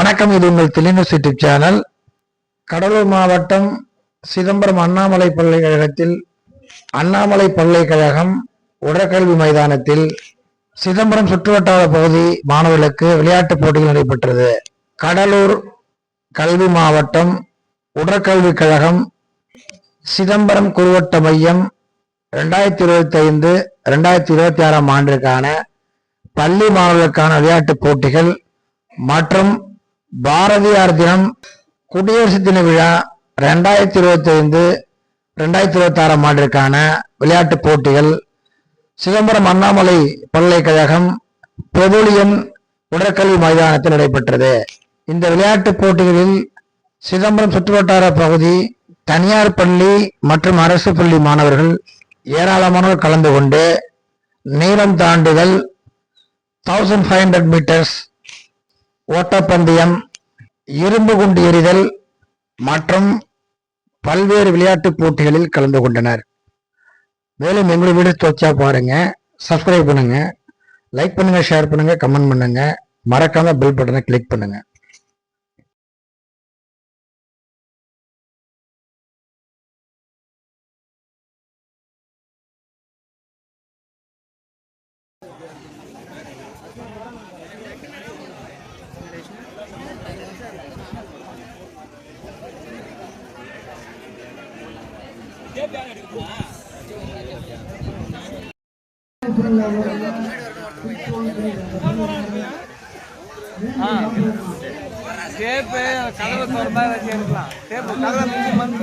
வணக்கம். இது உங்கள் தெளிநியூஸ் யூடியூப் சேனல். கடலூர் மாவட்டம் சிதம்பரம் அண்ணாமலை பல்கலைக்கழகத்தில் அண்ணாமலை பல்கலைக்கழகம் உடற்கல்வி மைதானத்தில் சிதம்பரம் சுற்றுவட்டார பகுதி மாணவர்களுக்கு விளையாட்டுப் போட்டிகள் நடைபெற்றது. கடலூர் கல்வி மாவட்டம் உடற்கல்வி கழகம் சிதம்பரம் குறுவட்ட மையம் 2025-2026 ஆண்டிற்கான பள்ளி மாணவர்களுக்கான விளையாட்டுப் போட்டிகள் மற்றும் பாரதியார் தினம், குடியரசு தின விழா 2025-2026 ஆண்டிற்கான விளையாட்டுப் போட்டிகள் சிதம்பரம் அண்ணாமலை பல்கலைக்கழகம் பெவிலியன் உடற்கல்வி மைதானத்தில் நடைபெற்றது. இந்த விளையாட்டுப் போட்டிகளில் சிதம்பரம் சுற்றுவட்டார பகுதி, தனியார் பள்ளி மற்றும் அரசு பள்ளி மாணவர்கள் ஏராளமானோர் கலந்து கொண்டு நீளம் தாண்டுதல், 1500 மீட்டர்ஸ் ஓட்டப்பந்தயம், இரும்பு குண்டு எறிதல் மற்றும் பல்வேறு விளையாட்டுப் போட்டிகளில் கலந்து கொண்டனர். மேலும் எங்களுடைய வீடியோ தொடர்ச்சியா பாருங்க, சப்ஸ்கிரைப் பண்ணுங்க, லைக் பண்ணுங்க, ஷேர் பண்ணுங்க, கமெண்ட் பண்ணுங்க, மறக்காம பெல் பட்டனை கிளிக் பண்ணுங்க. டேப்பு கதவை திறந்தா வச்சு எடுக்கலாம். டேப்பு கதவை மிஞ்சி மந்து